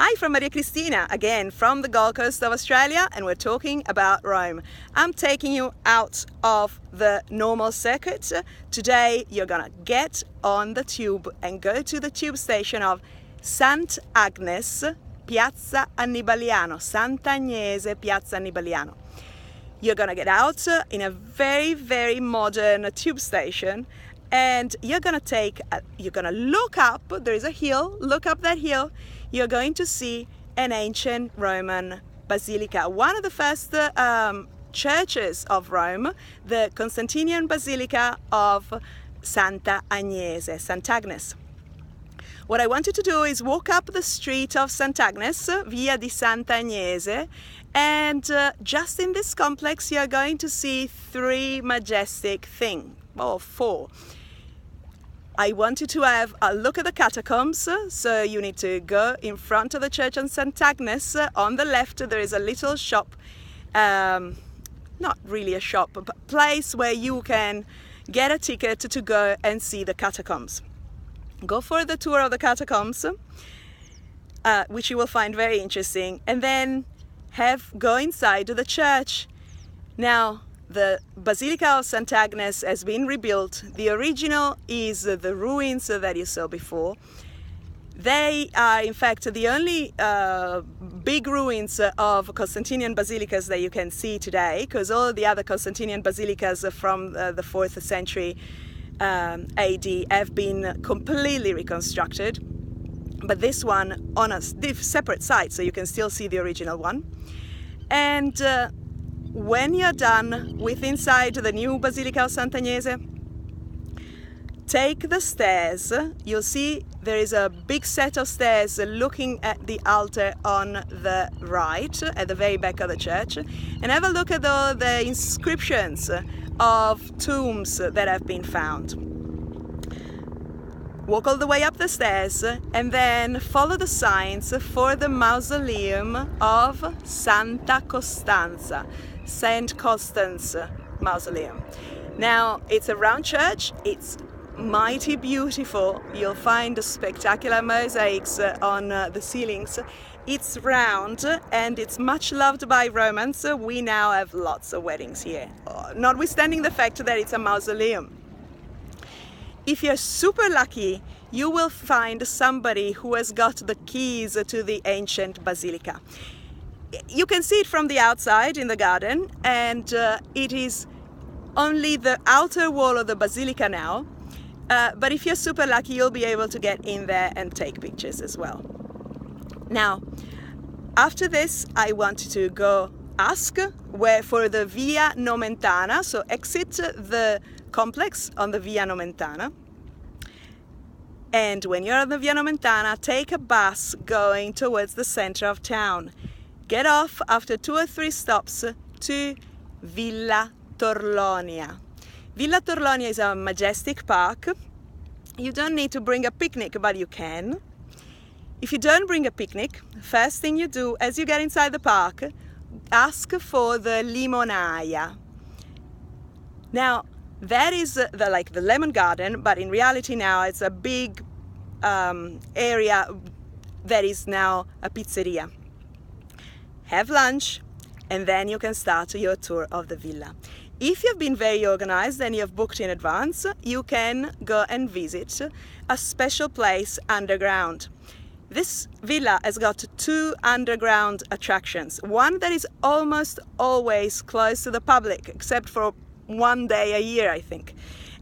Hi from Maria Cristina, again from the Gold Coast of Australia, and we're talking about Rome. I'm taking you out of the normal circuit. Today you're gonna get on the tube and go to the tube station of Sant'Agnese Piazza Annibaliano, Sant'Agnese Piazza Annibaliano. You're gonna get out in a very modern tube station, and you're gonna look up. There is a hill. Look up that hill. You're going to see an ancient Roman basilica, one of the first churches of Rome, the Constantinian Basilica of Sant'Agnes. What I wanted to do is walk up the street of Sant'Agnes, Via di Sant'Agnese, and just in this complex you're going to see three majestic things, or four. I wanted to have a look at the catacombs, so you need to go in front of the church on Sant'Agnes. On the left there is a little shop, not really a shop, but a place where you can get a ticket to go and see the catacombs. Go for the tour of the catacombs, which you will find very interesting, and then go inside the church. Now, the Basilica of Sant'Agnes has been rebuilt. The original is the ruins that you saw before. They are in fact the only big ruins of Constantinian basilicas that you can see today, because all the other Constantinian basilicas from the 4th century AD have been completely reconstructed. But this one on a separate site, so you can still see the original one. And when you're done with inside the new Basilica of Sant'Agnese, take the stairs. You'll see there is a big set of stairs looking at the altar on the right, at the very back of the church, and have a look at all the inscriptions of tombs that have been found. Walk all the way up the stairs and then follow the signs for the Mausoleum of Santa Costanza, St. Constance Mausoleum. Now, it's a round church, it's mighty beautiful. You'll find spectacular mosaics on the ceilings. It's round and it's much loved by Romans. We now have lots of weddings here, notwithstanding the fact that it's a mausoleum. If you're super lucky, you will find somebody who has got the keys to the ancient basilica. You can see it from the outside in the garden, and it is only the outer wall of the basilica now. But if you're super lucky, you'll be able to get in there and take pictures as well. Now, after this, I want to go ask for the Via Nomentana, so exit the complex on the Via Nomentana. And when you're on the Via Nomentana, take a bus going towards the center of town. Get off after 2 or 3 stops to Villa Torlonia. Villa Torlonia is a majestic park. You don't need to bring a picnic, but you can. If you don't bring a picnic, first thing you do as you get inside the park, ask for the Limonaia. Now, that is like the lemon garden, but in reality now it's a big area that is now a pizzeria. Have lunch, and then you can start your tour of the villa. If you've been very organized and you've booked in advance, you can go and visit a special place underground. This villa has got 2 underground attractions. One that is almost always closed to the public, except for 1 day a year, I think.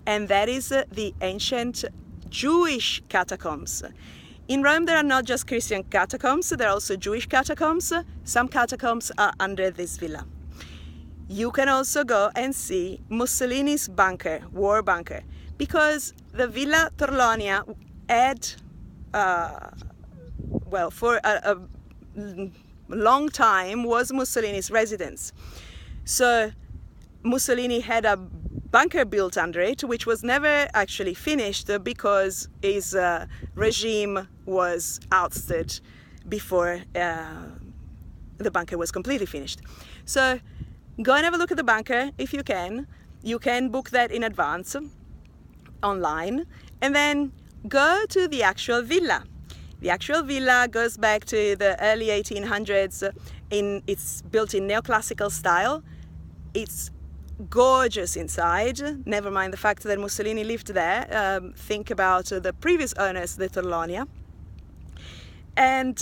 And that is the ancient Jewish catacombs. In Rome, there are not just Christian catacombs, there are also Jewish catacombs. Some catacombs are under this villa. You can also go and see Mussolini's bunker, war bunker, because the Villa Torlonia had, for a long time was Mussolini's residence. So Mussolini had a bunker built under it, which was never actually finished because his regime was ousted before the bunker was completely finished. So go and have a look at the bunker if you can. You can book that in advance online, and then go to the actual villa. The actual villa goes back to the early 1800s. It's built in neoclassical style. It's gorgeous inside, never mind the fact that Mussolini lived there. Think about the previous owners, the Torlonia. And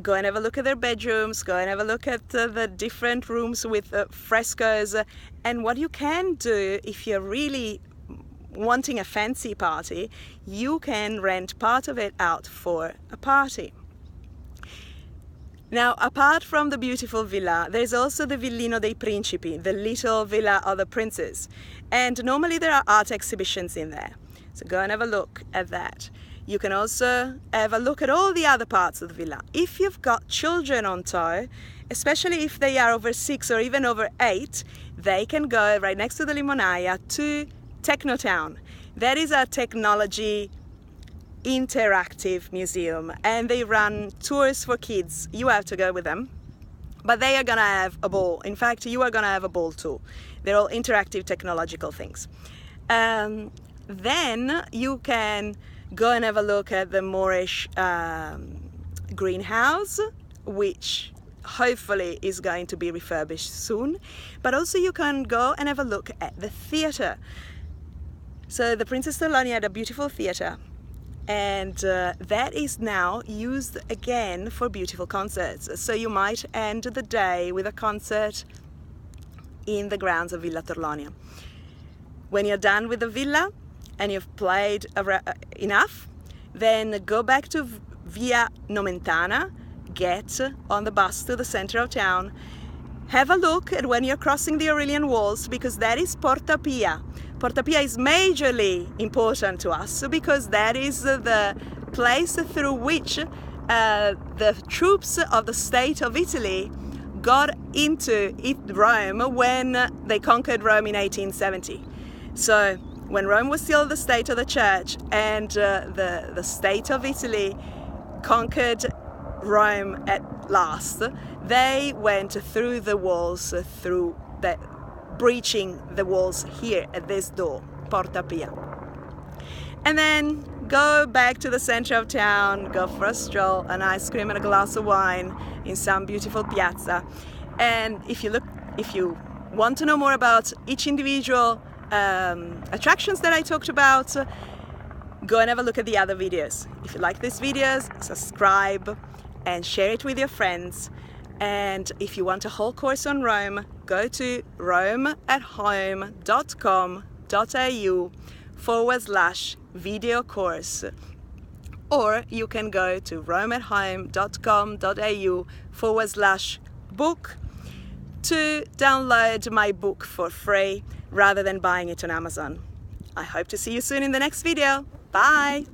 go and have a look at their bedrooms, go and have a look at the different rooms with frescoes. And what you can do if you're really wanting a fancy party, you can rent part of it out for a party. Now, apart from the beautiful villa, there's also the Villino dei Principi, the little villa of the princes. And normally there are art exhibitions in there. So go and have a look at that. You can also have a look at all the other parts of the villa. If you've got children on tour, especially if they are over 6 or even over 8, they can go right next to the Limonaia to Technotown. That is a technology interactive museum, and they run tours for kids. You have to go with them, but they are gonna have a ball. In fact, you are gonna have a ball too. They're all interactive technological things. Then you can go and have a look at the Moorish greenhouse, which hopefully is going to be refurbished soon. But also you can go and have a look at the theatre. So the Princess Torlonia had a beautiful theatre, and that is now used again for beautiful concerts. So you might end the day with a concert in the grounds of Villa Torlonia. When you're done with the villa and you've played enough, then go back to Via Nomentana, get on the bus to the center of town, have a look at when you're crossing the Aurelian Walls, because that is Porta Pia. Porta Pia is majorly important to us because that is the place through which the troops of the state of Italy got into Rome when they conquered Rome in 1870. So when Rome was still the state of the church and the state of Italy conquered Rome at last, they went through the walls, breaching the walls here at this door, Porta Pia. And then go back to the center of town, go for a stroll, an ice cream and a glass of wine in some beautiful piazza. And if you want to know more about each individual attractions that I talked about, go and have a look at the other videos. If you like these videos, subscribe and share it with your friends. And if you want a whole course on Rome, go to romeathome.com.au/video course. Or you can go to romeathome.com.au/book to download my book for free rather than buying it on Amazon. I hope to see you soon in the next video. Bye!